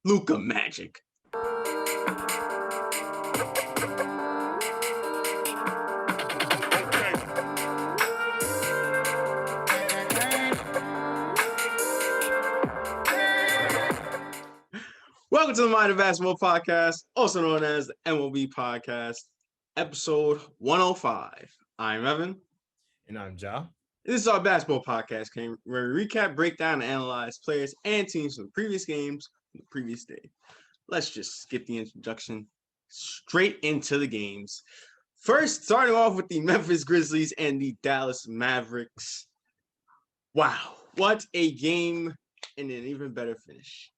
Luka Magic. Welcome to the Mind of Basketball Podcast, also known as the M.O.B Podcast, episode 105. I'm Evan. And I'm Ja. This is our basketball podcast where we recap, break down, and analyze players and teams from the previous games from the previous day. Let's just skip the introduction straight into the games. First, starting off with the Memphis Grizzlies and the Dallas Mavericks. Wow, what a game and an even better finish.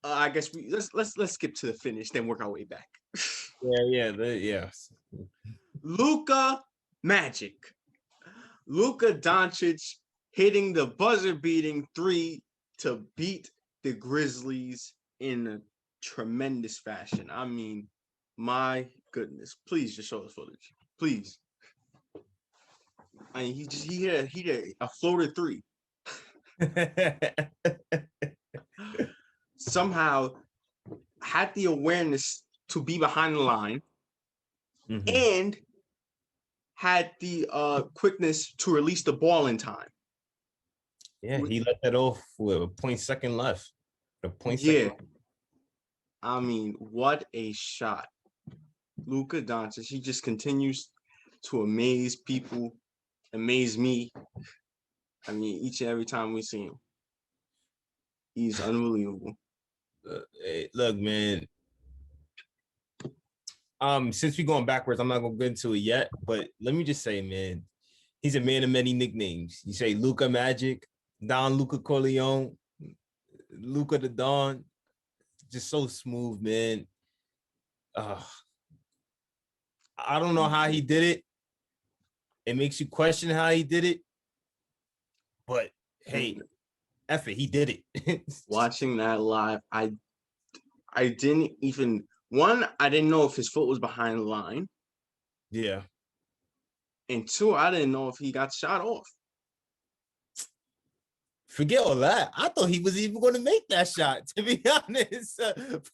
I guess let's skip to the finish, then work our way back. Yes. Luka Magic. Luka Doncic hitting the buzzer-beating three to beat the Grizzlies in a tremendous fashion. I mean, my goodness. Please just show us footage. Please. I mean, he hit a floater three. Somehow had the awareness to be behind the line and had the quickness to release the ball in time. Yeah, he let that off with a 0.2 second left. I mean, what a shot. Luka Doncic, he just continues to amaze people, amaze me. I mean, each and every time we see him. He's unbelievable. Hey, look, man. Since we're going backwards, I'm not gonna get into it yet, but let me just say, man, he's a man of many nicknames. You say Luka Magic, Don Luka Corleone, Luka the Don, just so smooth, man. I don't know how he did it. It makes you question how he did it, but hey, F it, he did it. Watching that live, I didn't even. I didn't know if his foot was behind the line. Yeah. And two, I didn't know if he got shot off. Forget all that. I thought he was even going to make that shot, to be honest.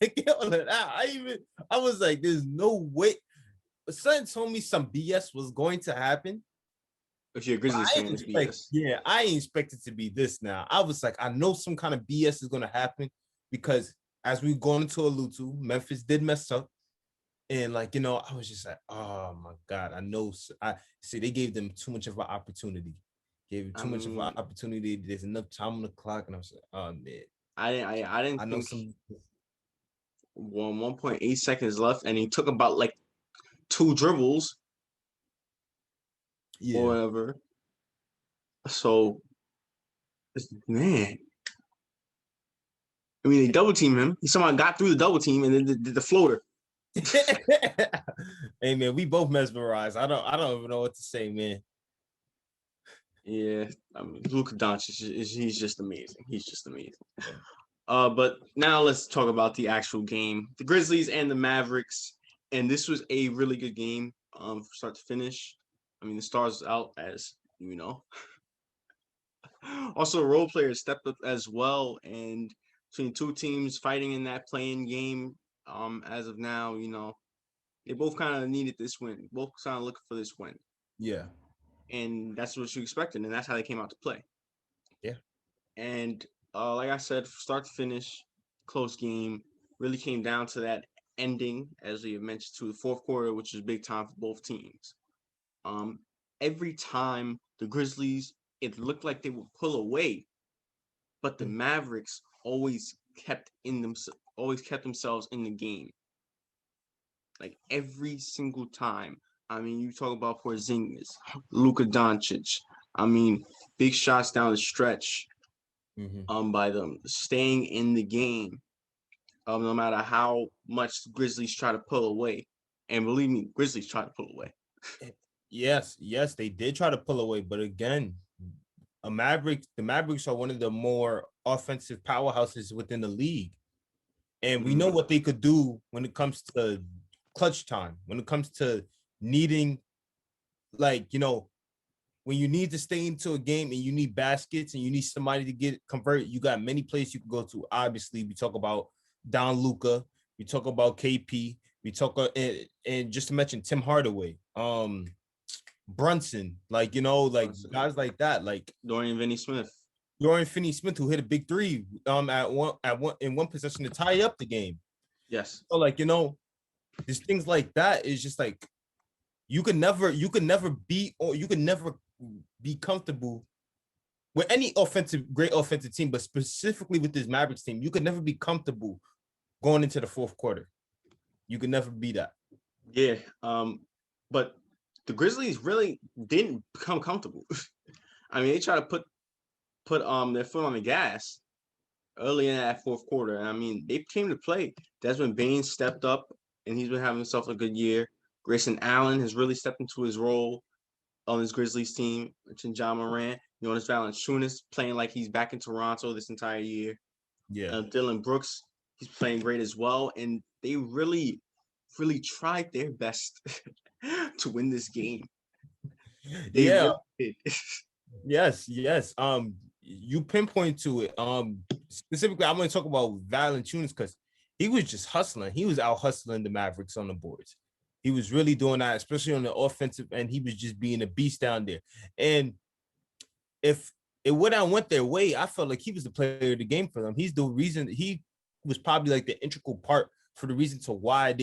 Forget all of that. I was like, there's no way. Son told me some BS was going to happen. If you're a Grizzlies fan, it's BS. Yeah, I ain't expect it to be this now. I was like, I know some kind of BS is going to happen because as we've gone to allude to, Memphis did mess up. And I was just like, oh my God, I know. I see they gave them too much of an opportunity. Gave too much of an opportunity. There's enough time on the clock. And I was like, oh man. I didn't know think 1.8 seconds left, and he took about 2 dribbles. Yeah. Or whatever. So, man. I mean, they double team him. He somehow got through the double team and then did the floater. Hey man, we both mesmerized. I don't even know what to say, man. Yeah, I mean, Luka Doncic he's just amazing. He's just amazing. But now let's talk about the actual game. The Grizzlies and the Mavericks, and this was a really good game from start to finish. I mean, the stars was out, as you know. Also, role players stepped up as well, and between two teams fighting in that playing game, as of now, they both kind of needed this win. Both kind of looking for this win. Yeah. And that's what you expected, and that's how they came out to play. Yeah. And like I said, start to finish, close game, really came down to that ending, as we have mentioned, to the fourth quarter, which is big time for both teams. Every time the Grizzlies, it looked like they would pull away, but the Mavericks always kept themselves in the game. Like every single time. I mean, you talk about Porzingis, Luka Doncic. I mean, big shots down the stretch. By them staying in the game. No matter how much the Grizzlies try to pull away. And believe me, Grizzlies try to pull away. Yes, they did try to pull away, but again, the Mavericks are one of the more offensive powerhouses within the league. And we know what they could do when it comes to clutch time, when it comes to needing, when you need to stay into a game and you need baskets and you need somebody to convert, you got many places you can go to. Obviously, we talk about Don Luka, we talk about KP, we talk and just to mention Tim Hardaway, Brunson, like guys like that, like Dorian Finney-Smith. Dorian Finney-Smith, who hit a big three at one in one possession to tie up the game. Yes. So there's things like that. Is just like you could never be comfortable with any great offensive team, but specifically with this Mavericks team, you could never be comfortable going into the fourth quarter. You could never be that. Yeah. But the Grizzlies really didn't become comfortable. I mean, they try to put their foot on the gas early in that fourth quarter. And I mean, they came to play. Desmond Bane stepped up, and he's been having himself a good year. Grayson Allen has really stepped into his role on his Grizzlies team. Mentioned John Moran. Jonas Valanciunas playing like he's back in Toronto this entire year. Yeah. Dylan Brooks, he's playing great as well. And they really, really tried their best to win this game. They really did. Yes. You pinpoint to it. Specifically, I'm going to talk about Valanciunas because he was just hustling. He was out hustling the Mavericks on the boards. He was really doing that, especially on the offensive end. He was just being a beast down there. And if it would have went their way, I felt like he was the player of the game for them. He's the reason. He was probably like the integral part for the reason to why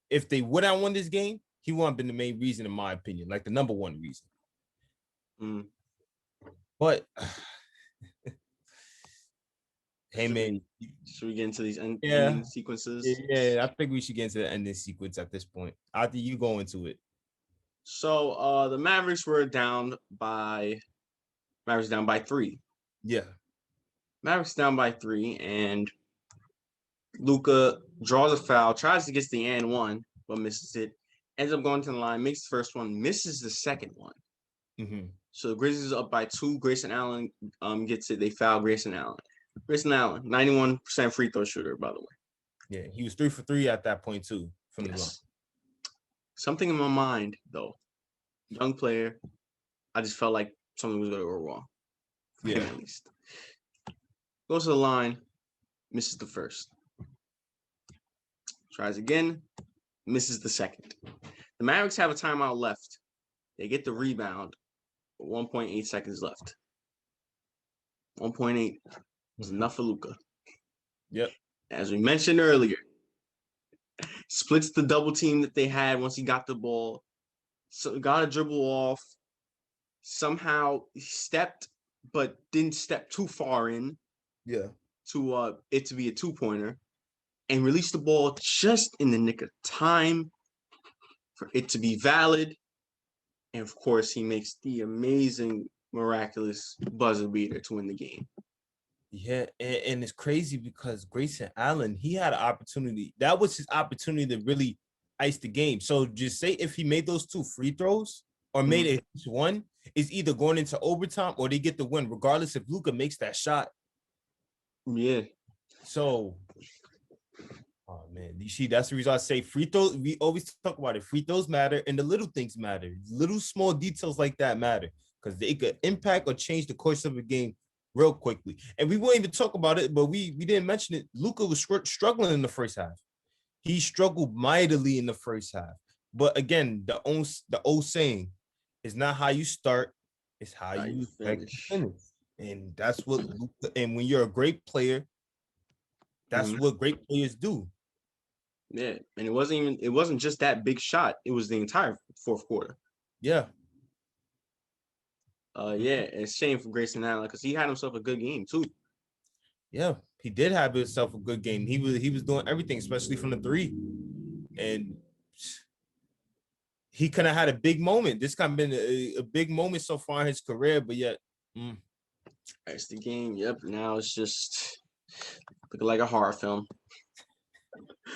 if they would have won this game, he wouldn't have been the main reason, in my opinion, like the number one reason. But hey, man, should we get into these ending sequences? Yeah, I think we should get into the ending sequence at this point. After you go into it. So the Mavericks were down by 3. Yeah. Mavericks down by 3, and Luka draws a foul, tries to get to the and one, but misses it. Ends up going to the line, makes the first one, misses the second one. Mm-hmm. So the Grizzlies are up by 2. Grayson Allen gets it. They foul Grayson Allen. Grayson Allen, 91% free throw shooter, by the way. Yeah, he was 3 for 3 at that point too from the line. Something in my mind, though, young player, I just felt like something was going to go wrong. Yeah, at least. Goes to the line, misses the first. Tries again, misses the second. The Mavericks have a timeout left. They get the rebound. 1.8 seconds left. 1.8 was enough for Luka. Yep. As we mentioned earlier, splits the double team that they had once he got the ball. So got a dribble off. Somehow he stepped, but didn't step too far in. Yeah. To it to be a 2-pointer, and released the ball just in the nick of time for it to be valid. And of course, he makes the amazing, miraculous buzzer beater to win the game. Yeah, and it's crazy because Grayson Allen, he had an opportunity. That was his opportunity to really ice the game. So just say if he made those 2 free throws or made it one, is either going into overtime or they get the win, regardless if Luka makes that shot. Yeah. So, oh man, you see, that's the reason I say free throws. We always talk about it. Free throws matter, and the little things matter. Little small details like that matter because they could impact or change the course of a game real quickly. And we won't even talk about it, but we didn't mention it. Luka was struggling in the first half. He struggled mightily in the first half. But again, the old saying is not how you start, it's how you finish. And that's what Luka, and when you're a great player, that's what great players do. Yeah, and it wasn't just that big shot. It was the entire fourth quarter. Yeah. Yeah, it's a shame for Grayson Allen because he had himself a good game too. Yeah, he did have himself a good game. He was doing everything, especially from the 3. And he could have had a big moment. This kind of been a big moment so far in his career, but yet that's the game. Yep. Now it's just looking like a horror film.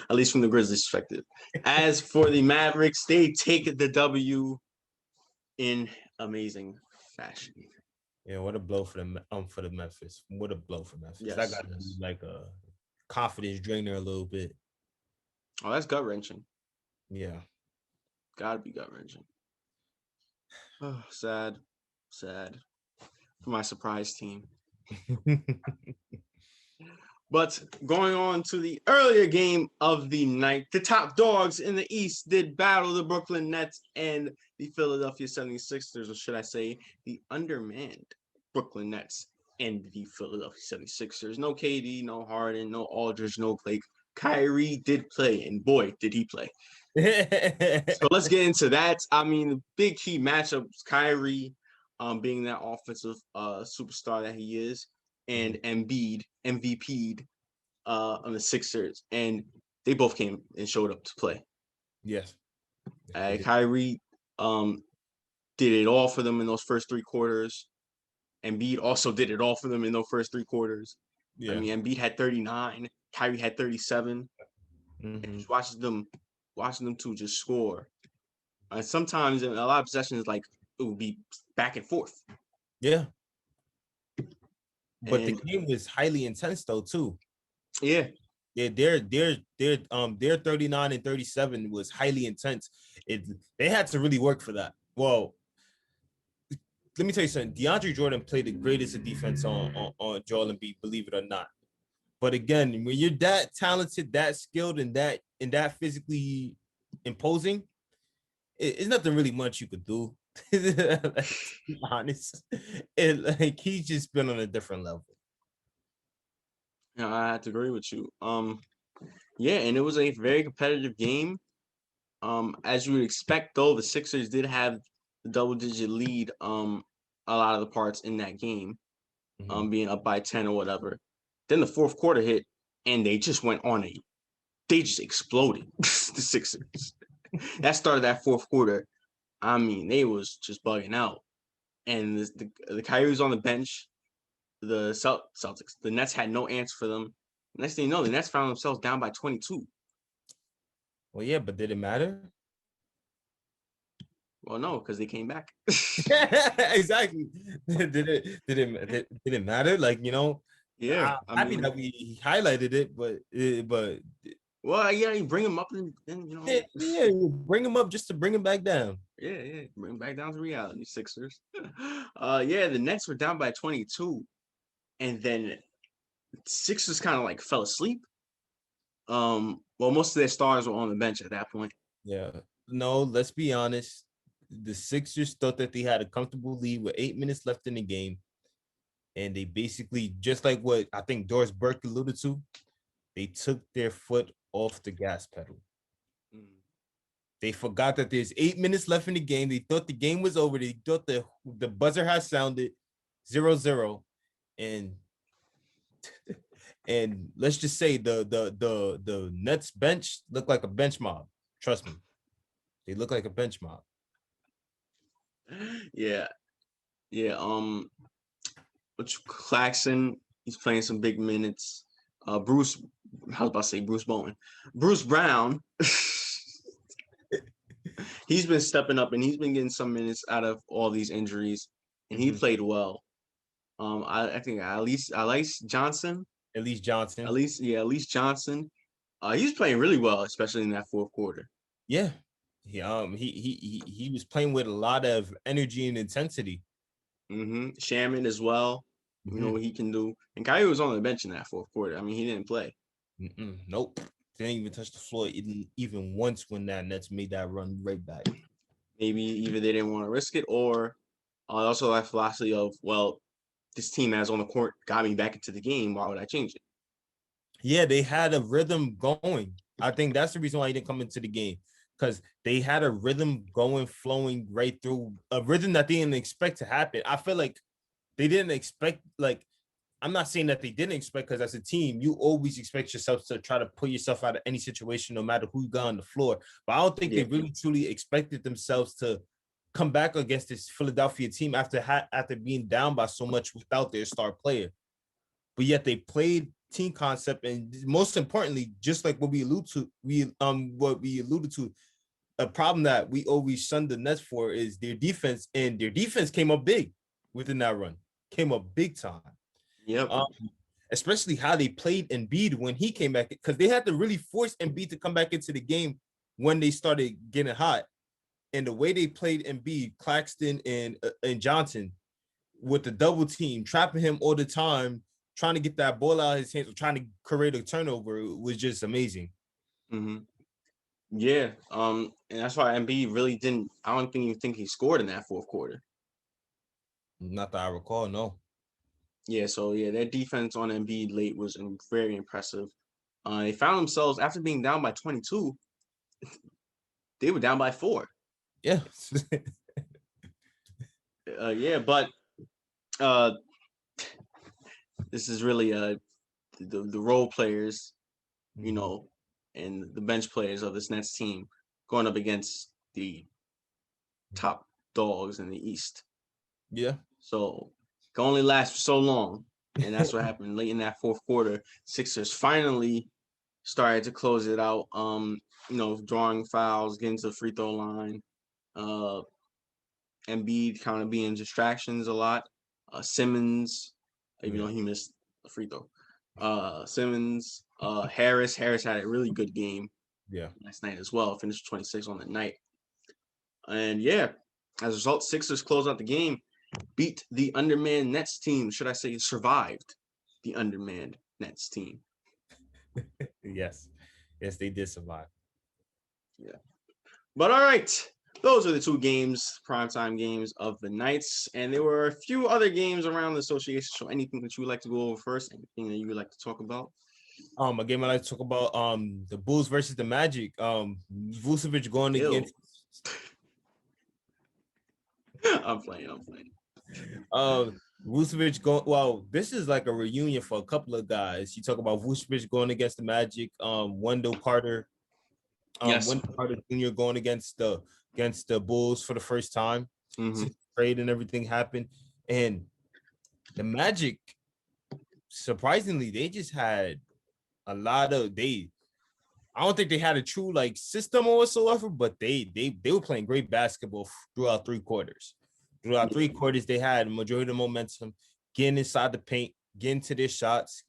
At least from the Grizzlies' perspective. As for the Mavericks, they take the W in amazing fashion. Yeah, what a blow for the Memphis. What a blow for Memphis. Yes, that got to be like a confidence drainer a little bit. Oh, that's gut wrenching. Yeah. Gotta be gut wrenching. Oh, sad. Sad for my surprise team. But going on to the earlier game of the night, the top dogs in the East did battle the Brooklyn Nets and the Philadelphia 76ers, or should I say, the undermanned Brooklyn Nets and the Philadelphia 76ers. No KD, no Harden, no Aldridge, no Blake. Kyrie did play, and boy, did he play. So let's get into that. I mean, the big key matchups, Kyrie being that offensive superstar that he is, and Embiid, MVP'd on the Sixers, and they both came and showed up to play. Yes. Kyrie did it all for them in those first three quarters. Embiid also did it all for them in those first three quarters. Yeah. I mean, Embiid had 39, Kyrie had 37. And just watching them two just score. Sometimes in a lot of possessions, like it would be back and forth. Yeah. But the game was highly intense though too. Yeah. Yeah, their 39 and 37 was highly intense. They had to really work for that. Well, let me tell you something. DeAndre Jordan played the greatest of defense on Joel Embiid, believe it or not. But again, when you're that talented, that skilled, and that physically imposing, it's nothing really much you could do. To be honest, like he's just been on a different level. Yeah, I have to agree with you. Yeah, and it was a very competitive game. As you would expect, though, the Sixers did have the double-digit lead. A lot of the parts in that game, being up by 10 or whatever. Then the fourth quarter hit, and they just went on they just exploded. The Sixers. That started that fourth quarter. I mean, they was just bugging out, and the Kyrie's on the bench. The Celtics, the Nets had no answer for them. Next thing you know, the Nets found themselves down by 22. Well, yeah, but did it matter? Well, no, because they came back. Exactly. Did it matter? Like, you know, yeah. I'm happy that we highlighted it, but well, yeah, you bring them up and you know, yeah, bring them up just to bring them back down. Yeah, bring them back down to reality, Sixers. Yeah, the Nets were down by 22, and then Sixers kind of like fell asleep. Well, most of their stars were on the bench at that point. Yeah, no, let's be honest. The Sixers thought that they had a comfortable lead with 8 minutes left in the game. And they basically, just like what I think Doris Burke alluded to, they took their foot off the gas pedal. They forgot that there's 8 minutes left in the game. They thought the game was over. They thought the buzzer had sounded 0-0. And let's just say the Nets bench looked like a bench mob. Trust me. They look like a bench mob. Yeah. Which Claxton, he's playing some big minutes. Bruce Bowen. Bruce Brown. He's been stepping up and he's been getting some minutes out of all these injuries, and he played well. I think at least Johnson. Elise Johnson. He was playing really well, especially in that fourth quarter. Yeah. He was playing with a lot of energy and intensity. Shaman as well. You know what he can do. And Kyrie was on the bench in that fourth quarter. I mean, he didn't play. Nope. Didn't even touch the floor even once when that Nets made that run right back. Maybe either they didn't want to risk it, or also that philosophy of, well, this team has on the court got me back into the game. Why would I change it? Yeah, they had a rhythm going. I think that's the reason why he didn't come into the game, because they had a rhythm going, flowing right through, a rhythm that they didn't expect to happen. I feel like they didn't expect, like, I'm not saying that they didn't expect, because as a team, you always expect yourself to try to put yourself out of any situation, no matter who you got on the floor. But I don't think they really truly expected themselves to come back against this Philadelphia team after being down by so much without their star player. But yet they played team concept, and most importantly, just like what we alluded to, a problem that we always shunned the Nets for is their defense, and their defense came up big within that run, came up big time. Yep. Especially how they played Embiid when he came back, because they had to really force Embiid to come back into the game when they started getting hot. And the way they played Embiid, Claxton, and Johnson, with the double team, trapping him all the time, trying to get that ball out of his hands, or trying to create a turnover, was just amazing. Mm-hmm. Yeah. And that's why Embiid really didn't. I don't even think he scored in that fourth quarter. Not that I recall, no. Yeah. So yeah, their defense on Embiid late was very impressive. They found themselves after being down by 22. They were down by 4. Yeah. Yeah, but uh, this is really the role players, you know, and the bench players of this Nets team going up against the top dogs in the East. Yeah. So it can only last for so long. And that's what happened late in that fourth quarter. Sixers finally started to close it out. Drawing fouls, getting to the free throw line. Embiid kind of being distractions a lot. Simmons, even though he missed a free throw. Simmons, Harris. Harris had a really good game last night as well. Finished 26 on the night. And yeah, as a result, Sixers closed out the game, beat the undermanned Nets team. Should I say survived the undermanned Nets team? Yes, they did survive. Yeah. But all right, those are the 2 games, primetime games of the nights. And there were a few other games around the association. So anything that you would like to go over first? Anything that you would like to talk about? A game I like to talk about, the Bulls versus the Magic. Vucevic going against I'm playing. Vucevic going. Well, this is like a reunion for a couple of guys. You talk about Vucevic going against the Magic, Wendell Carter, Yes. Wendell Carter Jr. going against the Bulls for the first time since the trade and everything happened. And the Magic, surprisingly, they just had a lot of I don't think they had a true like system or whatsoever, but they were playing great basketball throughout 3 quarters. Throughout 3 quarters, they had a majority of the momentum, getting inside the paint, getting to their shots,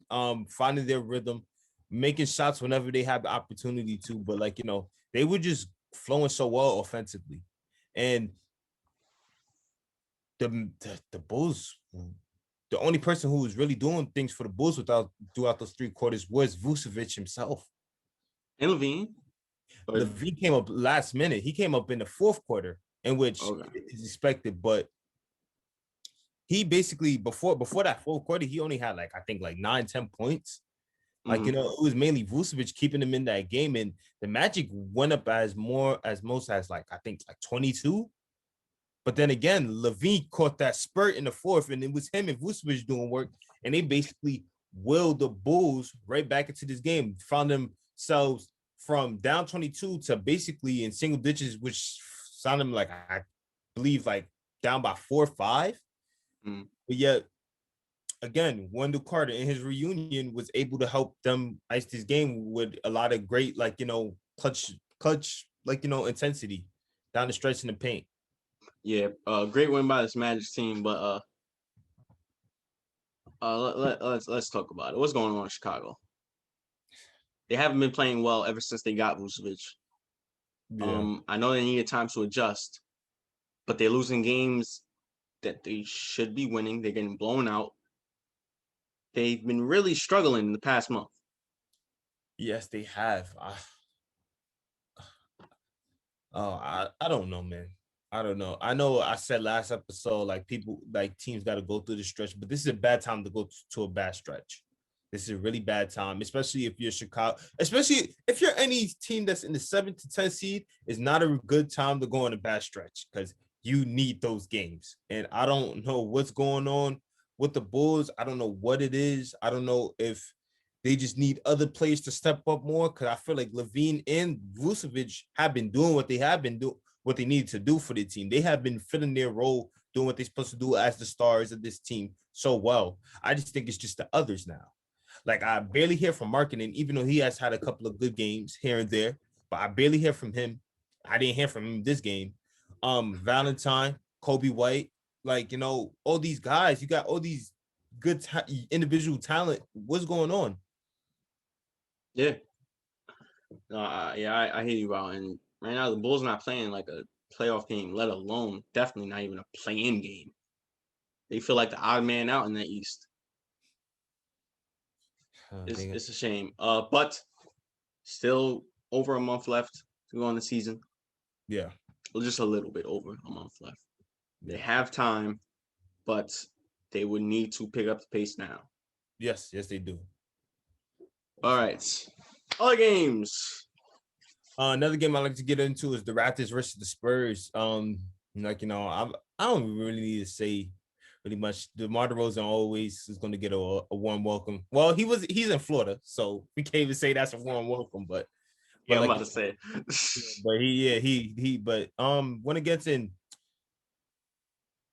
finding their rhythm, making shots whenever they had the opportunity to. But they were just flowing so well offensively, and the Bulls. The only person who was really doing things for the Bulls throughout those 3 quarters was Vucevic himself. And LaVine. LaVine came up last minute. He came up in the 4th quarter, in which is expected, but he basically before that 4th quarter, he only had I think 9-10 points. It was mainly Vucevic keeping him in that game, and the Magic went up as most as I think 22. But then again, LaVine caught that spurt in the 4th, and it was him and Vucevic doing work, and they basically willed the Bulls right back into this game. Found themselves from down 22 to basically in single digits, which sounded like I believe down by 4 or 5. But yet, again, Wendell Carter in his reunion was able to help them ice this game with a lot of great clutch intensity down the stretch in the paint. Yeah, great win by this Magic team, but let's talk about it. What's going on in Chicago? They haven't been playing well ever since they got Vucevic. Yeah. I know they needed time to adjust, but they're losing games that they should be winning. They're getting blown out. They've been really struggling in the past month. Yes, they have. I don't know, man. I don't know. I know I said last episode, teams got to go through the stretch, but this is a bad time to go to a bad stretch. This is a really bad time, especially if you're Chicago, especially if you're any team that's in the 7 to 10 seed. Is not a good time to go on a bad stretch because you need those games. And I don't know what's going on with the Bulls. I don't know what it is. I don't know if they just need other players to step up more, because I feel like LaVine and Vucevic have been doing what they need to do for the team. They have been filling their role, doing what they're supposed to do as the stars of this team so well. I just think it's just the others now. I barely hear from Markkanen, even though he has had a couple of good games here and there, but I barely hear from him. I didn't hear from him this game. Valentine, Kobe White, all these guys, you got all these good individual talent. What's going on? Yeah. I hear you out. And right now, the Bulls not playing like a playoff game, let alone definitely not even a play-in game. They feel like the odd man out in the East. They- It's a shame. But still over a month left to go on the season. yeah, Well, just a little bit over a month left. They yeah. have time, but they would need to pick up the pace now. Yes, they do. All right. Other games. Another game I like to get into is the Raptors versus the Spurs. I don't really need to say really much. DeMar DeRozan always is going to get a warm welcome. Well, he's in Florida, so we can't even say that's a warm welcome. But Yeah, I'm like, about to say. but when it gets in,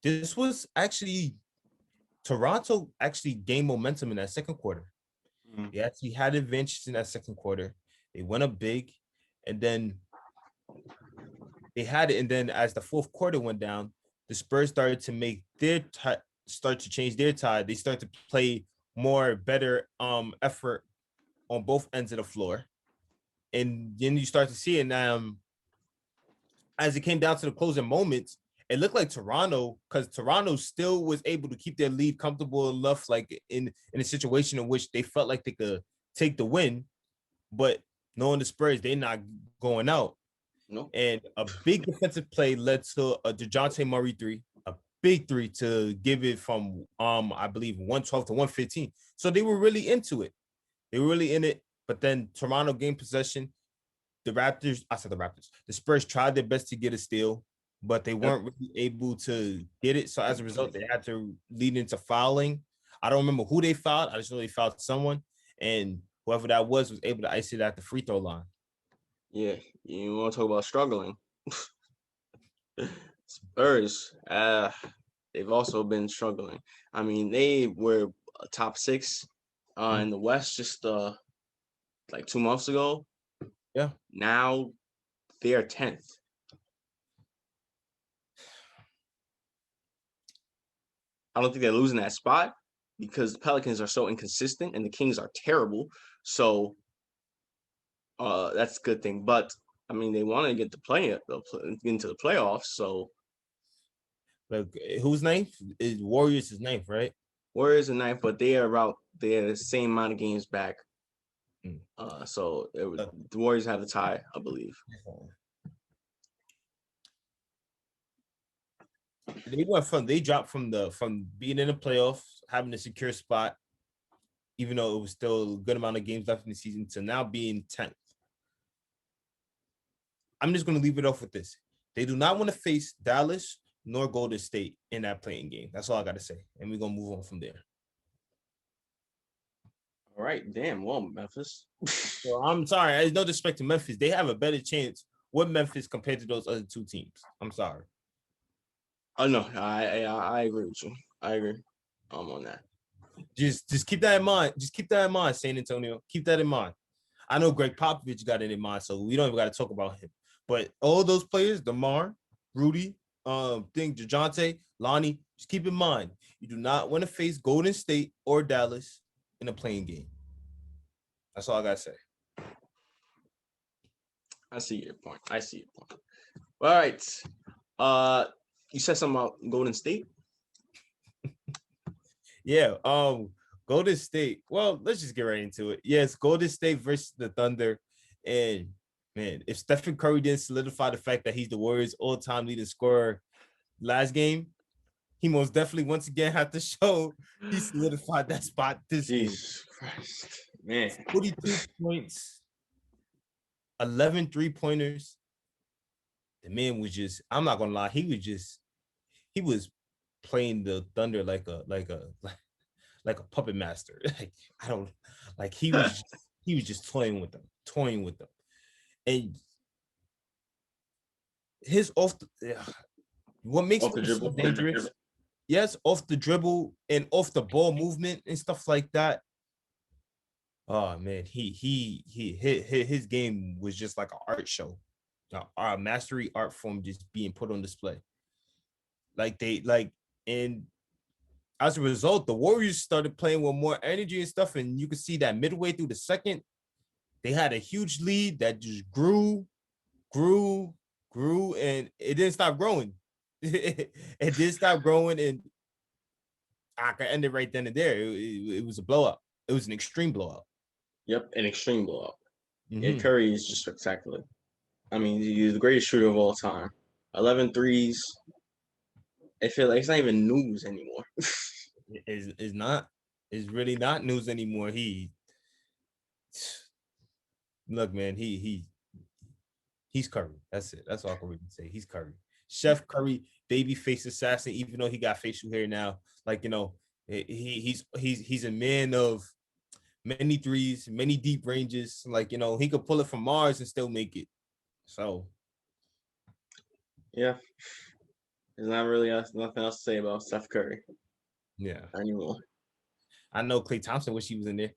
this was actually Toronto actually gained momentum in that second quarter. Mhm. They actually had advantage in that second quarter. They went up big, and then they had it. And then as the fourth quarter went down, the Spurs started to make start to change their tide. They start to play more better effort on both ends of the floor. And then you start to see it. As it came down to the closing moments, it looked like Toronto, because Toronto still was able to keep their lead comfortable enough, like in a situation in which they felt like they could take the win, but knowing the Spurs, they're not going out. No. And a big defensive play led to a DeJounte Murray three, a big three to give it from I believe 112 to 115. So they were really into it. They were really in it. But then Toronto gained possession. The Spurs tried their best to get a steal, but they weren't really able to get it. So as a result, they had to lead into fouling. I don't remember who they fouled. I just know they fouled someone, and whoever that was able to ice it at the free throw line. Yeah, you want to talk about struggling? Spurs, they've also been struggling. I mean, they were top 6 in the West just like 2 months ago. Yeah. Now they're 10th. I don't think they're losing that spot because the Pelicans are so inconsistent and the Kings are terrible. So that's a good thing. But I mean, they want to get into the playoffs. So like, who's ninth? Warriors is ninth, right? Warriors are ninth, but they are the same amount of games back. So the Warriors have the tie, I believe. They dropped from being in the playoffs, having a secure spot, even though it was still a good amount of games left in the season, to now being 10th. I'm just going to leave it off with this. They do not want to face Dallas nor Golden State in that playing game. That's all I got to say. And we're going to move on from there. All right. Damn. Well, Memphis. Well, I'm sorry. There's no disrespect to Memphis. They have a better chance with Memphis compared to those other two teams. I'm sorry. Oh, no. I agree with you. I agree. On that. Just keep that in mind. Just keep that in mind, San Antonio. Keep that in mind. I know Greg Popovich got it in mind, so we don't even got to talk about him. But all those players, DeMar, Rudy, DeJounte, Lonnie, just keep in mind, you do not want to face Golden State or Dallas in a playing game. That's all I got to say. I see your point. All right. You said something about Golden State? Yeah. Golden State. Well, let's just get right into it. Yes, Golden State versus the Thunder. And man, if Stephen Curry didn't solidify the fact that he's the Warriors' all-time leading scorer last game, he most definitely once again had to show he solidified that spot this game. Jesus Christ, man. 42 points, 11 3-pointers. The man was just, I'm not gonna lie, he was playing the Thunder like a puppet master. He was just toying with them. And his what makes him so dangerous? Yes, off the dribble and off the ball movement and stuff like that. Oh man, his game was just like an art show, a mastery art form just being put on display. And as a result, the Warriors started playing with more energy and stuff, and you could see that midway through the second, they had a huge lead that just grew, and it didn't stop growing. It didn't stop growing, and I could end it right then and there. It was a blowout. It was an extreme blowout. Yep, an extreme blowout. Yeah, Mm-hmm. Curry is just spectacular. I mean, he's the greatest shooter of all time. 11 threes. I feel like it's not even news anymore. Is not. It's really not news anymore. Look, man. He's Curry. That's it. That's all I can really say. He's Curry. Chef Curry, baby face assassin. Even though he got facial hair now, like he's a man of many threes, many deep ranges. Like he could pull it from Mars and still make it. So Yeah, there's not really nothing else to say about Steph Curry. Yeah, anymore. I know Klay Thompson wish he was in there.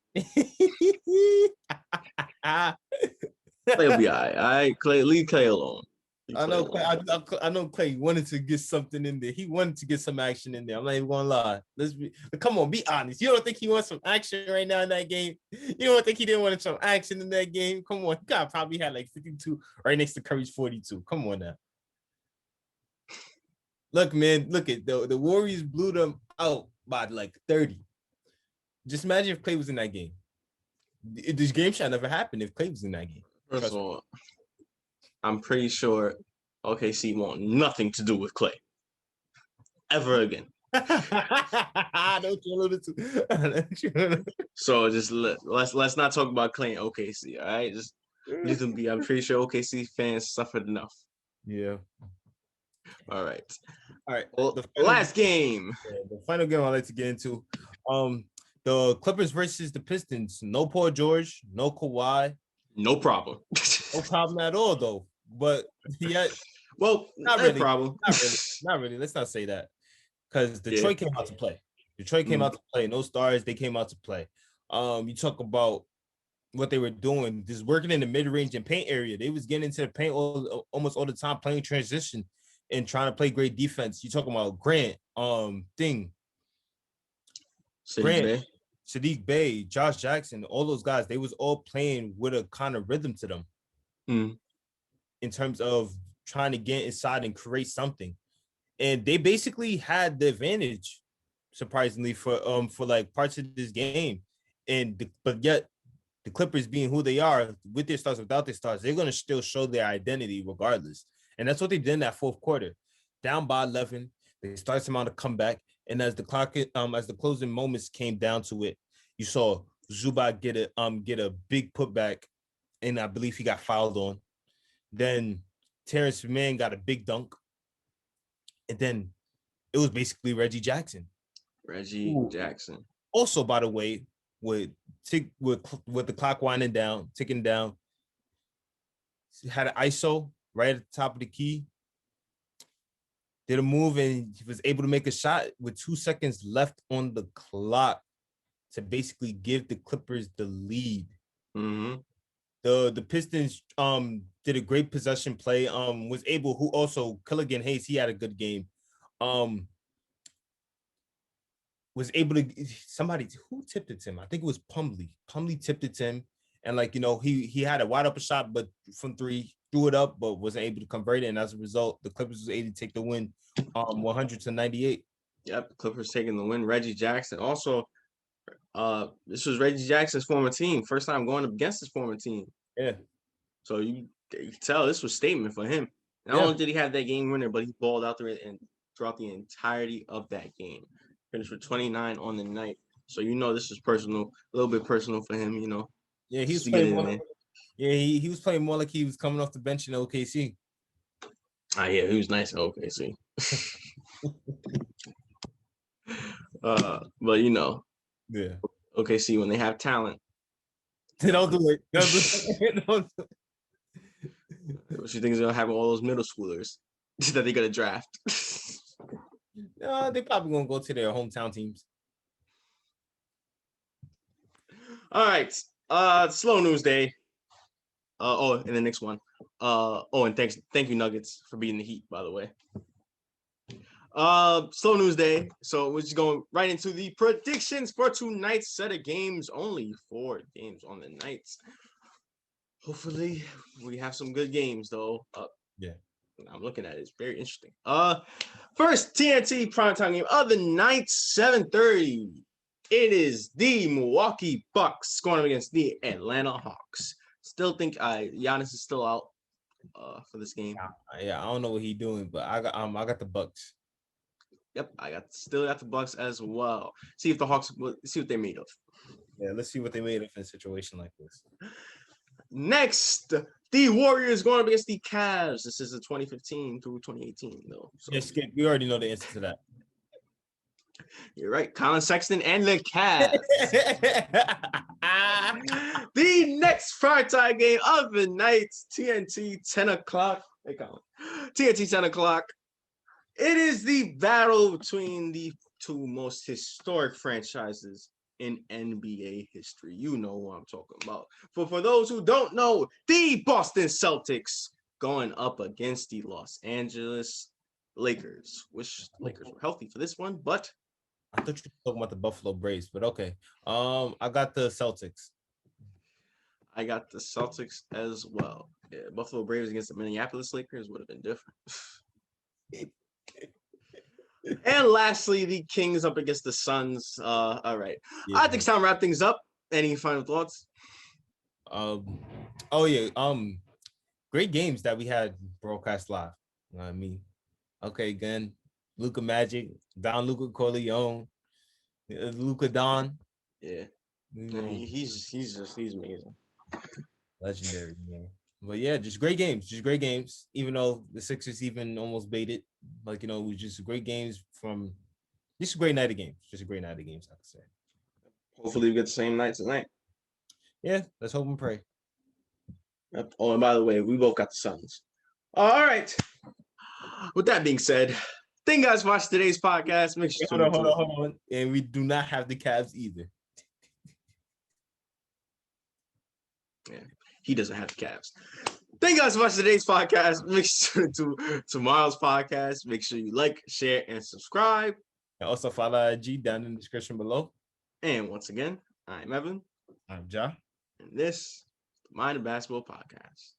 Clay will be all right. All right, Clay, leave Clay alone. I know Clay. I know Clay wanted to get something in there. He wanted to get some action in there. I'm not even gonna lie. Come on, be honest. You don't think he wants some action right now in that game? You don't think he didn't want some action in that game? Come on, God probably had like 52 right next to Curry's 42. Come on now. Look, man, look at the Warriors blew them out by like 30. Just imagine if Clay was in that game. This game should never happen if Clay was in that game. First of all, I'm pretty sure OKC want nothing to do with Clay ever again. So just let's not talk about Clay and OKC. All right, just leave them be. I'm pretty sure OKC fans suffered enough. Yeah. All right. Well, the last game. The final game I'd like to get into. The Clippers versus the Pistons. No Paul George, no Kawhi. No problem. No problem at all, though. But yeah, well, not really. Problem. Not really. Let's not say that. Because Detroit came out to play. Detroit came out to play. No stars. They came out to play. You talk about what they were doing, just working in the mid-range and paint area. They was getting into the paint almost all the time, playing transition and trying to play great defense. You talking about Grant, Sadiq Bey, Josh Jackson, all those guys, they was all playing with a kind of rhythm to them in terms of trying to get inside and create something. And they basically had the advantage, surprisingly, for like parts of this game. But yet the Clippers being who they are, with their stars, without their stars, they're gonna still show their identity regardless. And that's what they did in that fourth quarter. Down by 11, they started somehow to come back. And as the closing moments came down to it, you saw Zubac get a big putback, and I believe he got fouled on. Then Terrence Mann got a big dunk, and then it was basically Reggie Jackson. Jackson. Also, by the way, with the clock winding down, ticking down, had an ISO right at the top of the key. Did a move and he was able to make a shot with 2 seconds left on the clock to basically give the Clippers the lead. Mm-hmm. The Pistons did a great possession play. Was able who also Killian Hayes, he had a good game. Was able to somebody who tipped it to him. I think it was Plumlee. Plumlee tipped it to him, and he had a wide open shot, but from 3. Threw it up, but wasn't able to convert it. And as a result, the Clippers was able to take the win 100-98. Yep, Clippers taking the win. Reggie Jackson. Also, this was Reggie Jackson's former team. First time going up against his former team. Yeah. So you tell this was a statement for him. Not only did he have that game winner, but he balled out there and throughout the entirety of that game. Finished with 29 on the night. So this was personal, a little bit personal for him, Yeah, he was playing he was playing more like he was coming off the bench in OKC. Yeah, he was nice in OKC. But yeah, OKC when they have talent, they don't do it. What you think is gonna happen? All those middle schoolers that they're gonna draft. No, they probably gonna go to their hometown teams. All right. Slow news day. And the next one. And thank you, Nuggets, for beating the Heat, by the way. Slow news day. So we're just going right into the predictions for tonight's set of games. Only 4 games on the nights. Hopefully, we have some good games, though. Yeah. I'm looking at it. It's very interesting. First TNT primetime game of the night, 7:30. It is the Milwaukee Bucks going up against the Atlanta Hawks. Still think Giannis is still out for this game. Yeah, I don't know what he's doing, but I got the Bucks. Yep, still got the Bucks as well. See if the Hawks see what they're made of. Yeah, let's see what they made of in a situation like this. Next, the Warriors going up against the Cavs. This is a 2015 through 2018, though. So. Yeah, Skip, we already know the answer to that. You're right. Colin Sexton and the Cavs. The next primetime game of the night, TNT 10 o'clock. Hey, Colin. TNT 10 o'clock. It is the battle between the two most historic franchises in NBA history. You know what I'm talking about. But for those who don't know, the Boston Celtics going up against the Los Angeles Lakers. Wish the Lakers were healthy for this one, but I thought you were talking about the Buffalo Braves, but okay. I got the Celtics. I got the Celtics as well. Yeah, Buffalo Braves against the Minneapolis Lakers would have been different. And lastly, the Kings up against the Suns. All right. Yeah. I think it's time to wrap things up. Any final thoughts? Great games that we had broadcast live. You know what I mean? Okay, again, Luka Magic, Don Luka Corleone, Luka Don. Yeah. He's amazing. Legendary, man. But yeah, just great games. Even though the Sixers even almost baited, like, it was just great games just a great night of games. Just a great night of games, I could say. Hopefully we get the same night tonight. Yeah, let's hope and pray. Oh, and by the way, we both got the Suns. All right. With that being said, thank you guys for watching today's podcast. Make sure hold on. And we do not have the Cavs either. Yeah, he doesn't have the Cavs. Thank you guys for watching today's podcast. Make sure to tomorrow's podcast. Make sure you like, share, and subscribe. And also follow IG down in the description below. And once again, I'm Evan. I'm Ja. And this is the Mind of Basketball Podcast.